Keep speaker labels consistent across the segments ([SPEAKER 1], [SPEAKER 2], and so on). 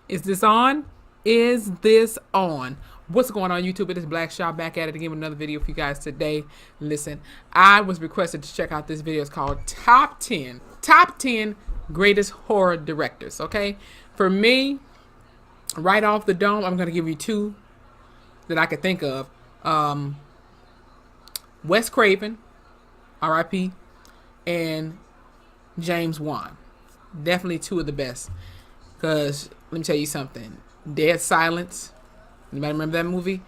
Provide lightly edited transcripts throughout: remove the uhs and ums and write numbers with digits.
[SPEAKER 1] Is this on? Is this on? What's going on YouTube? It is Black Shaw back at it again with another video for you guys today. Listen, I was requested to check out this video. It's called Top 10 Greatest Horror Directors, okay? For me, right off the dome, I'm going to give you two that I could think of. Wes Craven, R.I.P., and James Wan. Definitely two of the best. Because, let me tell you something. Dead Silence. Anybody remember that movie?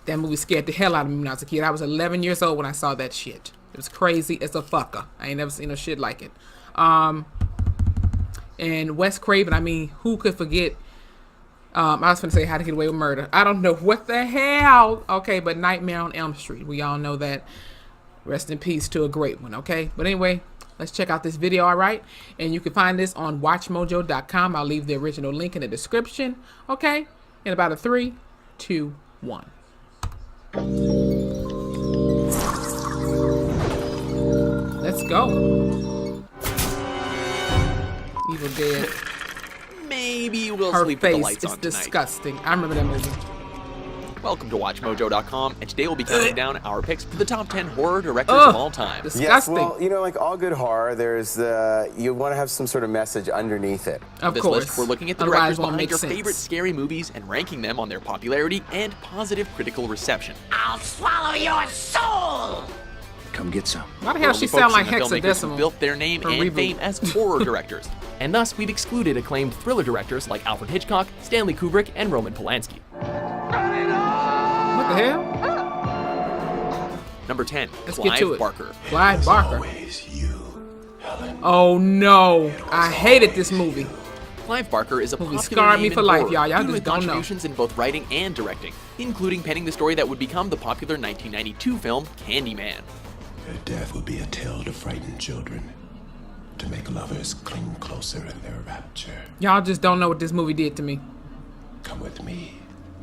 [SPEAKER 1] That movie scared the hell out of me when I was a kid. I was 11 years old when I saw that shit. It was crazy as a fucker. I ain't never seen no shit like it. And Wes Craven, I mean, who could forget? I was going to say How to Get Away with Murder. I don't know what the hell. Okay, but Nightmare on Elm Street. We all know that. Rest in peace to a great one, okay? But anyway, let's check out this video, all right? And you can find this on WatchMojo.com. I'll leave the original link in the description, okay? In about a 3, 2, 1. Let's go. Evil Dead.
[SPEAKER 2] Maybe we'll
[SPEAKER 1] Her
[SPEAKER 2] sleep with the
[SPEAKER 1] face
[SPEAKER 2] lights
[SPEAKER 1] is
[SPEAKER 2] on tonight.
[SPEAKER 1] disgusting. I remember that movie.
[SPEAKER 2] Welcome to WatchMojo.com, and today we'll be counting down our picks for the top 10 horror directors of all time.
[SPEAKER 1] Disgusting.
[SPEAKER 3] Yes, well, you know, like all good horror, there's you want to have some sort of message underneath it.
[SPEAKER 1] Of
[SPEAKER 2] this
[SPEAKER 1] course.
[SPEAKER 2] list, we're looking at the
[SPEAKER 1] Otherwise
[SPEAKER 2] directors
[SPEAKER 1] it won't
[SPEAKER 2] behind
[SPEAKER 1] make
[SPEAKER 2] your
[SPEAKER 1] sense.
[SPEAKER 2] favorite scary movies and ranking them on their popularity and positive critical reception.
[SPEAKER 4] I'll swallow your soul!
[SPEAKER 5] Come get some.
[SPEAKER 1] Why the
[SPEAKER 2] We're
[SPEAKER 1] hell she
[SPEAKER 2] only
[SPEAKER 1] sound like
[SPEAKER 2] focusing on filmmakers who
[SPEAKER 1] hexadecimal?
[SPEAKER 2] built their name
[SPEAKER 1] Her
[SPEAKER 2] and
[SPEAKER 1] reboot.
[SPEAKER 2] fame as horror directors. And thus, we've excluded acclaimed thriller directors like Alfred Hitchcock, Stanley Kubrick, and Roman Polanski.
[SPEAKER 1] What the hell?
[SPEAKER 2] Number 10,
[SPEAKER 1] Let's get to
[SPEAKER 2] Clive
[SPEAKER 1] it.
[SPEAKER 2] Barker.
[SPEAKER 1] Clive Barker. Oh no, I hated this movie.
[SPEAKER 2] Clive Barker is a
[SPEAKER 1] Movie
[SPEAKER 2] popular
[SPEAKER 1] scarred me
[SPEAKER 2] name
[SPEAKER 1] for
[SPEAKER 2] in
[SPEAKER 1] life,
[SPEAKER 2] horror
[SPEAKER 1] y'all. Y'all
[SPEAKER 2] due to
[SPEAKER 1] just
[SPEAKER 2] his
[SPEAKER 1] don't know.
[SPEAKER 2] contributions in both writing and directing, including penning the story that would become the popular 1992 film Candyman.
[SPEAKER 6] Her death will be a tale to frighten children, to make lovers cling closer in their rapture.
[SPEAKER 1] Y'all just don't know what this movie did to me.
[SPEAKER 6] Come with me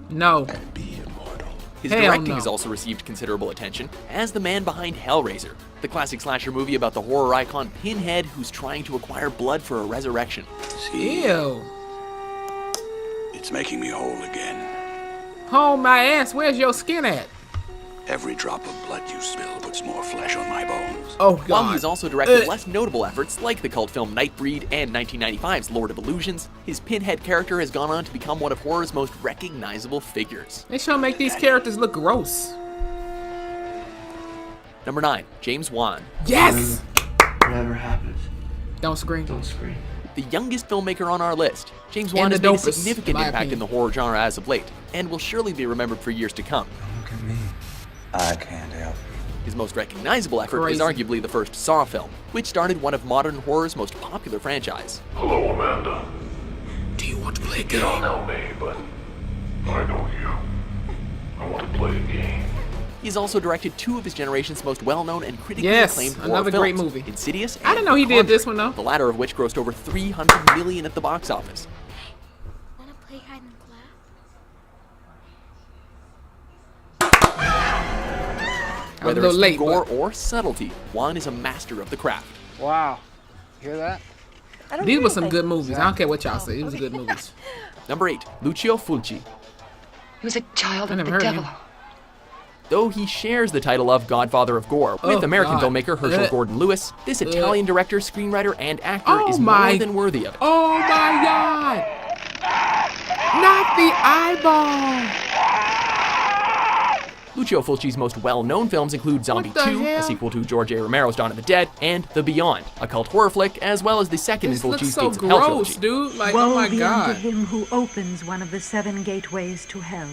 [SPEAKER 1] No.
[SPEAKER 6] and be immortal.
[SPEAKER 2] His
[SPEAKER 1] Hell
[SPEAKER 2] directing
[SPEAKER 1] no.
[SPEAKER 2] has also received considerable attention as the man behind Hellraiser, the classic slasher movie about the horror icon Pinhead who's trying to acquire blood for a resurrection.
[SPEAKER 1] Ew.
[SPEAKER 7] It's making me whole again.
[SPEAKER 1] Oh my ass, where's your skin at?
[SPEAKER 7] Every drop of blood you spill puts more flesh on my bones.
[SPEAKER 1] Oh god.
[SPEAKER 2] While he's also directed less notable efforts like the cult film Nightbreed and 1995's Lord of Illusions, his Pinhead character has gone on to become one of horror's most recognizable figures.
[SPEAKER 1] They sure make these characters look gross.
[SPEAKER 2] Number 9, James Wan.
[SPEAKER 1] Yes!
[SPEAKER 5] Whatever happens,
[SPEAKER 1] Don't scream.
[SPEAKER 5] don't scream.
[SPEAKER 2] The youngest filmmaker on our list, James
[SPEAKER 1] And
[SPEAKER 2] Wan
[SPEAKER 1] the
[SPEAKER 2] has made a
[SPEAKER 1] dopest,
[SPEAKER 2] significant
[SPEAKER 1] in my
[SPEAKER 2] impact in
[SPEAKER 1] opinion.
[SPEAKER 2] the horror genre as of late, and will surely be remembered for years to come.
[SPEAKER 5] Look at me. I can't help you.
[SPEAKER 2] His most recognizable effort
[SPEAKER 1] Crazy.
[SPEAKER 2] is arguably the first Saw film, which started one of modern horror's most popular franchise.
[SPEAKER 8] Hello, Amanda.
[SPEAKER 1] Do you want to play a
[SPEAKER 8] You
[SPEAKER 1] game?
[SPEAKER 8] don't know me, but I know you. I want to play a game.
[SPEAKER 2] He's also directed two of his generation's most well-known and critically
[SPEAKER 1] Yes,
[SPEAKER 2] acclaimed horror
[SPEAKER 1] another
[SPEAKER 2] films,
[SPEAKER 1] great movie.
[SPEAKER 2] Insidious
[SPEAKER 1] I didn't
[SPEAKER 2] and
[SPEAKER 1] know he
[SPEAKER 2] The
[SPEAKER 1] did
[SPEAKER 2] Conjuring,
[SPEAKER 1] this one, though.
[SPEAKER 2] the latter of which grossed over $300 million at the box office.
[SPEAKER 4] Wanna play hide and clap?
[SPEAKER 2] Whether
[SPEAKER 1] little
[SPEAKER 2] it's
[SPEAKER 1] late,
[SPEAKER 2] gore
[SPEAKER 1] but-
[SPEAKER 2] or subtlety, Wan is a master of the craft.
[SPEAKER 9] Wow. Hear that?
[SPEAKER 1] These were some good movies. I don't care what y'all say. These were good movies.
[SPEAKER 2] Number 8, Lucio Fulci.
[SPEAKER 10] He was a child
[SPEAKER 1] I
[SPEAKER 10] of
[SPEAKER 1] never
[SPEAKER 10] the
[SPEAKER 1] heard of
[SPEAKER 10] devil.
[SPEAKER 1] him.
[SPEAKER 2] Though he shares the title of Godfather of Gore with
[SPEAKER 1] Oh,
[SPEAKER 2] American
[SPEAKER 1] God.
[SPEAKER 2] filmmaker Herschel
[SPEAKER 1] Ugh.
[SPEAKER 2] Gordon Lewis, this Italian director, screenwriter, and actor
[SPEAKER 1] Oh
[SPEAKER 2] is
[SPEAKER 1] my-
[SPEAKER 2] more than worthy of it.
[SPEAKER 1] Oh my god! Not the eyeball!
[SPEAKER 2] Lucio Fulci's most well-known films include Zombie
[SPEAKER 1] What the
[SPEAKER 2] 2,
[SPEAKER 1] hell?
[SPEAKER 2] a sequel to George A. Romero's Dawn of the Dead, and The Beyond, a cult horror flick, as well as the second in
[SPEAKER 1] This looks
[SPEAKER 2] Fulci's
[SPEAKER 1] so
[SPEAKER 2] Gates of Hell
[SPEAKER 1] gross,
[SPEAKER 2] trilogy.
[SPEAKER 1] dude. Like,
[SPEAKER 11] Woe
[SPEAKER 1] oh my
[SPEAKER 11] be unto
[SPEAKER 1] god.
[SPEAKER 11] him who opens one of the 7 gateways to hell,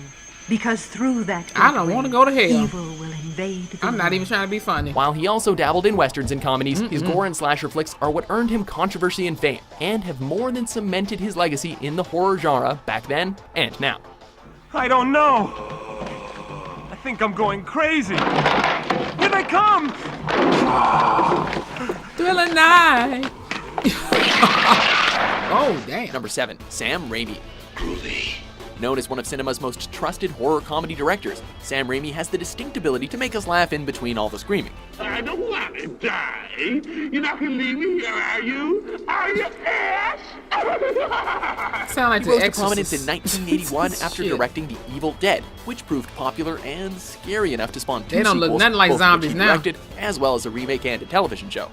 [SPEAKER 11] because through that
[SPEAKER 1] I don't
[SPEAKER 11] gateway,
[SPEAKER 1] wanna go to hell.
[SPEAKER 11] evil will invade the
[SPEAKER 1] I'm not
[SPEAKER 11] world.
[SPEAKER 1] even trying to be funny.
[SPEAKER 2] While he also dabbled in westerns and comedies, his gore and slasher flicks are what earned him controversy and fame, and have more than cemented his legacy in the horror genre back then and now.
[SPEAKER 9] I don't know. I think I'm going crazy. Here they come!
[SPEAKER 1] Thriller night. Oh damn.
[SPEAKER 2] Number 7, Sam Raimi.
[SPEAKER 7] Truly,
[SPEAKER 2] Known as one of cinema's most trusted horror comedy directors, Sam Raimi has the distinct ability to make us laugh in between all the screaming.
[SPEAKER 8] I don't want to die. You're not gonna leave me here, are you? Are you, ass?
[SPEAKER 1] Sound like
[SPEAKER 2] He
[SPEAKER 1] The
[SPEAKER 2] rose to
[SPEAKER 1] Exorcist.
[SPEAKER 2] prominence in 1981 after
[SPEAKER 1] Shit.
[SPEAKER 2] directing The Evil Dead, which proved popular and scary enough to spawn 2
[SPEAKER 1] They don't look
[SPEAKER 2] sequels,
[SPEAKER 1] nothing like
[SPEAKER 2] both of which
[SPEAKER 1] zombies
[SPEAKER 2] he
[SPEAKER 1] now.
[SPEAKER 2] directed, as well as a remake and a television show.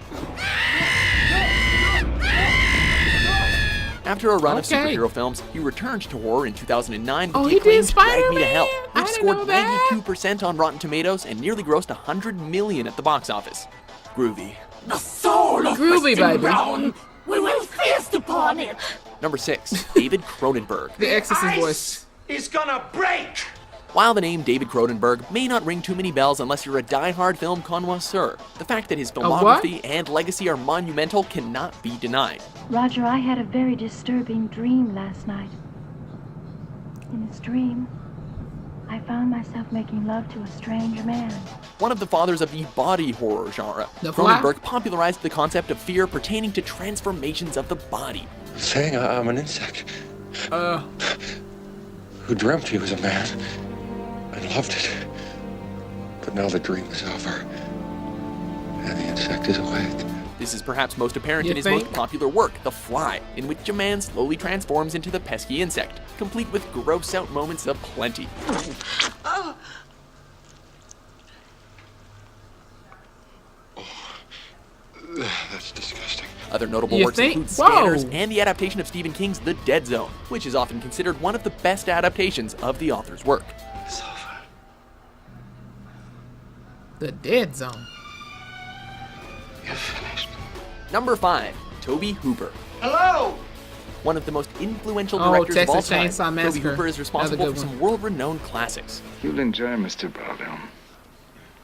[SPEAKER 2] After a run of
[SPEAKER 1] Okay.
[SPEAKER 2] superhero films, he returned to horror in 2009 with
[SPEAKER 1] Oh,
[SPEAKER 2] the
[SPEAKER 1] he did
[SPEAKER 2] acclaimed Drag Me to
[SPEAKER 1] Spider-Man?
[SPEAKER 2] Hell,
[SPEAKER 1] I
[SPEAKER 2] which
[SPEAKER 1] didn't know
[SPEAKER 2] scored
[SPEAKER 1] that.
[SPEAKER 2] 92% on Rotten Tomatoes and nearly grossed $100 million at the box office. Groovy.
[SPEAKER 8] The soul of
[SPEAKER 1] Groovy,
[SPEAKER 8] Mr.
[SPEAKER 1] baby.
[SPEAKER 8] Brown. We will feast upon it.
[SPEAKER 2] Number 6, David Cronenberg.
[SPEAKER 1] The Exorcist voice.
[SPEAKER 8] Is gonna break.
[SPEAKER 2] While the name David Cronenberg may not ring too many bells unless you're a die-hard film connoisseur, the fact that his
[SPEAKER 1] what?
[SPEAKER 2] filmography and legacy are monumental cannot be denied.
[SPEAKER 12] Roger, I had a very disturbing dream last night. In this dream, I found myself making love to a strange man.
[SPEAKER 2] One of the fathers of the body horror genre,
[SPEAKER 1] The Fly?
[SPEAKER 2] Cronenberg popularized the concept of fear pertaining to transformations of the body.
[SPEAKER 6] Saying I'm an insect who dreamt he was a man and loved it. But now the dream is over, and the insect is awake.
[SPEAKER 2] This is perhaps most apparent
[SPEAKER 1] You
[SPEAKER 2] in his
[SPEAKER 1] think?
[SPEAKER 2] most popular work, The Fly, in which a man slowly transforms into the pesky insect, complete with gross-out moments of plenty.
[SPEAKER 6] That's disgusting.
[SPEAKER 2] Other notable
[SPEAKER 1] You
[SPEAKER 2] works
[SPEAKER 1] think?
[SPEAKER 2] include
[SPEAKER 1] Whoa.
[SPEAKER 2] Scanners and the adaptation of Stephen King's The Dead Zone, which is often considered one of the best adaptations of the author's work.
[SPEAKER 6] It's over.
[SPEAKER 1] The Dead Zone.
[SPEAKER 6] You're finished.
[SPEAKER 2] Number 5, Tobe Hooper.
[SPEAKER 8] Hello.
[SPEAKER 2] One of the most influential
[SPEAKER 1] Oh,
[SPEAKER 2] directors of all
[SPEAKER 1] Texas
[SPEAKER 2] time,
[SPEAKER 1] Chainsaw
[SPEAKER 2] Tobe
[SPEAKER 1] Massacre.
[SPEAKER 2] Hooper is responsible
[SPEAKER 1] Another
[SPEAKER 2] for
[SPEAKER 1] good
[SPEAKER 2] some world-renowned classics.
[SPEAKER 5] You'll enjoy Mr. Baldwin.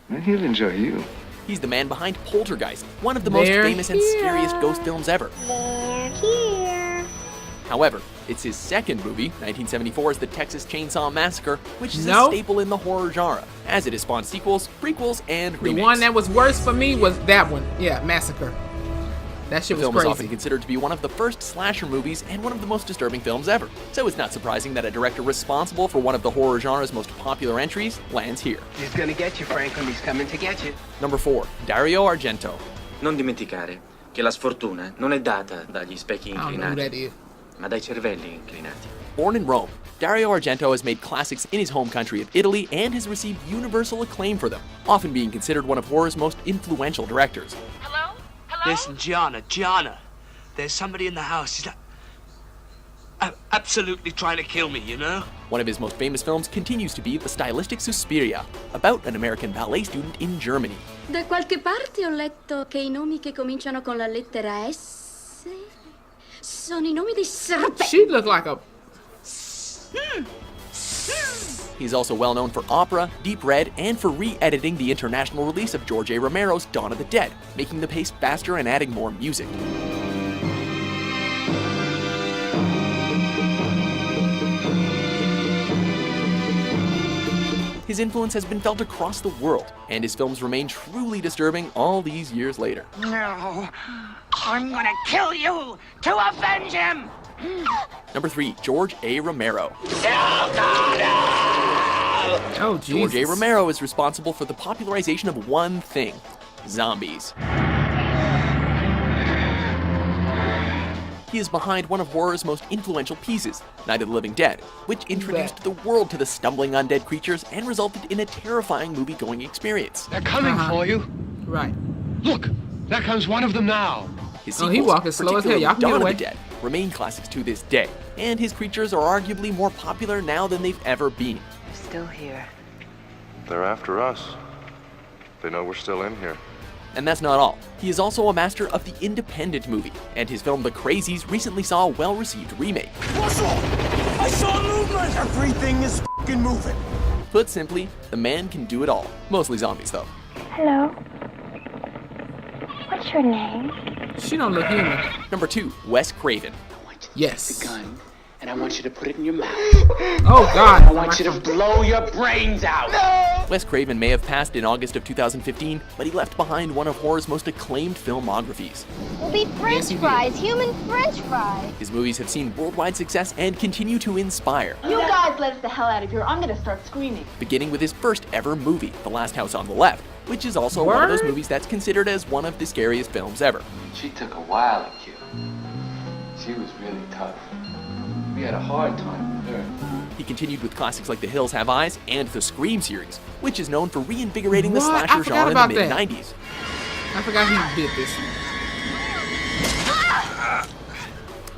[SPEAKER 5] And he'll enjoy you.
[SPEAKER 2] He's the man behind Poltergeist, one of the most
[SPEAKER 1] They're
[SPEAKER 2] famous and
[SPEAKER 1] here.
[SPEAKER 2] scariest ghost films ever.
[SPEAKER 4] They're here.
[SPEAKER 2] However, it's his second movie, 1974's The Texas Chainsaw Massacre, which is
[SPEAKER 1] Nope.
[SPEAKER 2] a staple in the horror genre, as it has spawned sequels, prequels, and
[SPEAKER 1] The
[SPEAKER 2] remakes.
[SPEAKER 1] one that was worse for me was that one. Yeah, Massacre. That shit
[SPEAKER 2] The
[SPEAKER 1] was
[SPEAKER 2] film is often
[SPEAKER 1] crazy.
[SPEAKER 2] considered to be one of the first slasher movies and one of the most disturbing films ever. So it's not surprising that a director responsible for one of the horror genre's most popular entries lands here.
[SPEAKER 13] He's gonna get you, Franklin. He's coming to get you.
[SPEAKER 2] Number 4, Dario Argento.
[SPEAKER 13] Non dimenticare che la sfortuna non è data dagli specchi
[SPEAKER 1] I don't know who that
[SPEAKER 13] inclinati,
[SPEAKER 1] is.
[SPEAKER 13] ma dai cervelli inclinati.
[SPEAKER 2] Born in Rome, Dario Argento has made classics in his home country of Italy and has received universal acclaim for them, often being considered one of horror's most influential directors.
[SPEAKER 4] Hello? Hello?
[SPEAKER 14] Listen, Gianna, there's somebody in the house. He's absolutely trying to kill me, you know?
[SPEAKER 2] One of his most famous films continues to be The Stylistic Suspiria, about an American ballet student in Germany.
[SPEAKER 15] Da qualche parte ho letto che i nomi che cominciano con la lettera S sono I nomi dei serpenti.
[SPEAKER 1] She looked like a...
[SPEAKER 2] He's also well known for opera, Deep Red, and for re-editing the international release of George A. Romero's Dawn of the Dead, making the pace faster and adding more music. His influence has been felt across the world, and his films remain truly disturbing all these years later.
[SPEAKER 4] No. I'm gonna kill you to avenge him.
[SPEAKER 2] Number 3, George A. Romero.
[SPEAKER 1] Oh, Jesus.
[SPEAKER 2] George A. Romero is responsible for the popularization of one thing: zombies. He is behind one of horror's most influential pieces, Night of the Living Dead, which introduced the world to the stumbling undead creatures and resulted in a terrifying movie-going experience.
[SPEAKER 16] They're coming for you.
[SPEAKER 1] Right.
[SPEAKER 16] Look, there comes one of them now.
[SPEAKER 2] His
[SPEAKER 1] Oh, he
[SPEAKER 2] sequels,
[SPEAKER 1] walking slow as hell.
[SPEAKER 2] particularly
[SPEAKER 1] Y'all can get
[SPEAKER 2] Dawn
[SPEAKER 1] away.
[SPEAKER 2] of the Dead, remain classics to this day, and his creatures are arguably more popular now than they've ever been.
[SPEAKER 10] Still here.
[SPEAKER 17] They're after us. They know we're still in here.
[SPEAKER 2] And that's not all. He is also a master of the independent movie, and his film The Crazies recently saw a well-received remake.
[SPEAKER 8] What's wrong? I saw movement. Everything is f***ing moving.
[SPEAKER 2] Put simply, the man can do it all. Mostly zombies, though.
[SPEAKER 12] Hello. What's your name?
[SPEAKER 1] She don't look human.
[SPEAKER 2] Number 2, Wes Craven.
[SPEAKER 1] Yes.
[SPEAKER 5] The gun
[SPEAKER 18] and I want you to put it in your mouth.
[SPEAKER 1] Oh, God.
[SPEAKER 18] I want you to blow your brains out.
[SPEAKER 2] Wes Craven may have passed in August of 2015, but he left behind one of horror's most acclaimed filmographies.
[SPEAKER 19] Will be French fries, human French fries.
[SPEAKER 2] His movies have seen worldwide success and continue to inspire,
[SPEAKER 19] You guys let us the hell out of here. I'm gonna start screaming.
[SPEAKER 2] beginning with his first ever movie, The Last House on the Left, which is also one of those
[SPEAKER 1] Word?
[SPEAKER 2] movies that's considered as one of the scariest films ever.
[SPEAKER 13] She took a while to kill. She was really tough. We had a hard time with her.
[SPEAKER 2] He continued with classics like The Hills Have Eyes and the Scream series, which is known for reinvigorating the
[SPEAKER 1] What? I
[SPEAKER 2] slasher
[SPEAKER 1] forgot
[SPEAKER 2] genre in the
[SPEAKER 1] about that.
[SPEAKER 2] mid-90s.
[SPEAKER 1] I forgot he did this.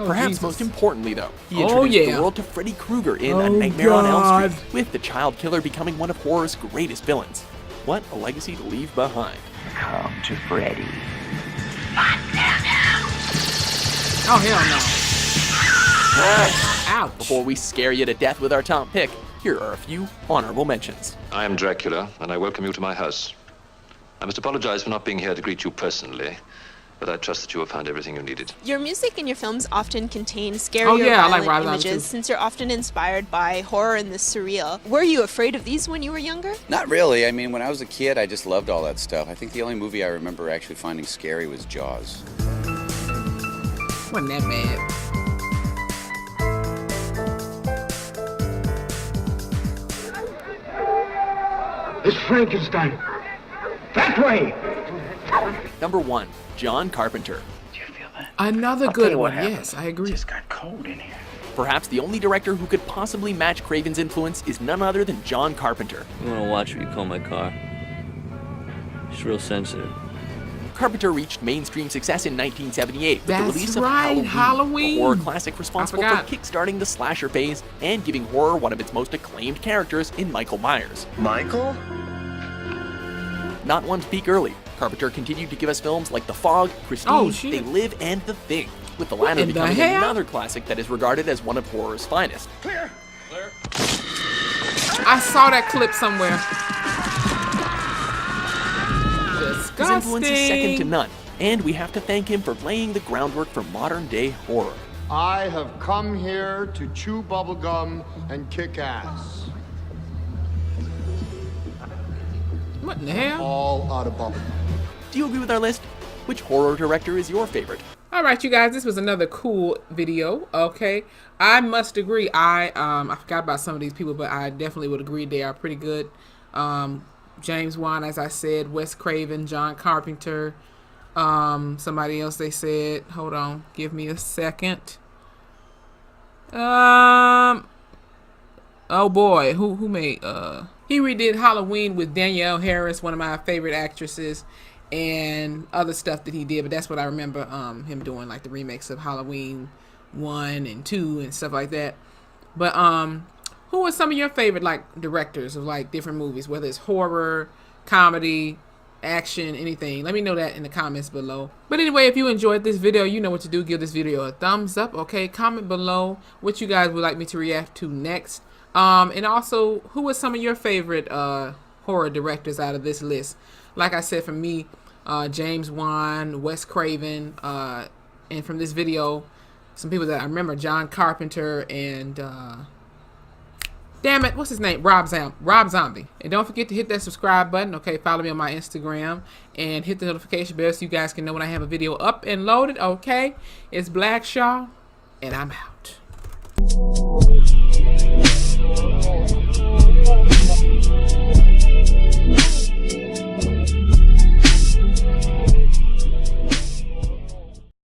[SPEAKER 1] Oh,
[SPEAKER 2] Perhaps
[SPEAKER 1] Jesus.
[SPEAKER 2] most importantly, though, he
[SPEAKER 1] Oh,
[SPEAKER 2] introduced
[SPEAKER 1] yeah.
[SPEAKER 2] the world to Freddy Krueger in
[SPEAKER 1] Oh,
[SPEAKER 2] A Nightmare on Elm
[SPEAKER 1] God.
[SPEAKER 2] Street, with the child killer becoming one of horror's greatest villains. What a legacy to leave behind.
[SPEAKER 18] Come to Freddy.
[SPEAKER 1] Oh, hell no. Ouch.
[SPEAKER 2] Before we scare you to death with our top pick, here are a few honorable mentions.
[SPEAKER 6] I am Dracula, and I welcome you to my house. I must apologize for not being here to greet you personally, but I trust that you have found everything you needed.
[SPEAKER 20] Your music and your films often contain scary
[SPEAKER 1] Oh,
[SPEAKER 20] or
[SPEAKER 1] yeah, I like
[SPEAKER 20] violent
[SPEAKER 1] Rob Zombie,
[SPEAKER 20] images,
[SPEAKER 1] too.
[SPEAKER 20] since you're often inspired by horror and the surreal. Were you afraid of these when you were younger?
[SPEAKER 7] Not really. I mean, when I was a kid, I just loved all that stuff. I think the only movie I remember actually finding scary was Jaws.
[SPEAKER 1] Wasn't that bad.
[SPEAKER 8] It's Frankenstein. That way!
[SPEAKER 2] Number 1, John Carpenter.
[SPEAKER 1] Another
[SPEAKER 18] I'll tell
[SPEAKER 1] good
[SPEAKER 18] you what
[SPEAKER 1] one.
[SPEAKER 18] happened.
[SPEAKER 1] Yes, I agree.
[SPEAKER 18] Just got cold in here.
[SPEAKER 2] Perhaps the only director who could possibly match Craven's influence is none other than John Carpenter.
[SPEAKER 21] You wanna watch what you call my car? It's real sensitive.
[SPEAKER 2] Carpenter reached mainstream success in 1978 with the
[SPEAKER 1] That's
[SPEAKER 2] release of
[SPEAKER 1] right,
[SPEAKER 2] Halloween,
[SPEAKER 1] Halloween.
[SPEAKER 2] a horror classic responsible for
[SPEAKER 1] forgot.
[SPEAKER 2] kickstarting the slasher phase and giving horror one of its most acclaimed characters in Michael Myers.
[SPEAKER 14] Michael?
[SPEAKER 2] Not one to peak early, Carpenter continued to give us films like The Fog, Christine,
[SPEAKER 1] Oh, shit.
[SPEAKER 2] They Live, and The Thing, with the latter
[SPEAKER 1] in the
[SPEAKER 2] becoming
[SPEAKER 1] hell?
[SPEAKER 2] another classic that is regarded as one of horror's finest.
[SPEAKER 14] Clear.
[SPEAKER 1] I saw that clip somewhere.
[SPEAKER 2] His influence is second to
[SPEAKER 1] Disgusting.
[SPEAKER 2] none, and we have to thank him for laying the groundwork for modern-day horror.
[SPEAKER 22] I have come here to chew bubblegum and kick ass.
[SPEAKER 1] What in the hell?
[SPEAKER 22] All out of bubblegum.
[SPEAKER 2] Do you agree with our list? Which horror director is your favorite?
[SPEAKER 1] All right, you guys, this was another cool video. Okay, I must agree. I forgot about some of these people, but I definitely would agree they are pretty good. James Wan, as I said, Wes Craven, John Carpenter. Somebody else they said. Hold on, give me a second. Oh boy, who made? He redid Halloween with Danielle Harris, one of my favorite actresses, and other stuff that he did. But that's what I remember him doing, like the remakes of Halloween 1 and 2 and stuff like that. But who are some of your favorite like directors of like different movies, whether it's horror, comedy, action, anything? Let me know that in the comments below. But anyway, if you enjoyed this video, you know what to do. Give this video a thumbs up, okay? Comment below what you guys would like me to react to next. And also, who are some of your favorite horror directors out of this list? Like I said, for me, James Wan, Wes Craven, and from this video, some people that I remember, John Carpenter and damn it, what's his name? Rob Zombie. And don't forget to hit that subscribe button. Okay, follow me on my Instagram and hit the notification bell so you guys can know when I have a video up and loaded. Okay, it's Blackshaw, and I'm out.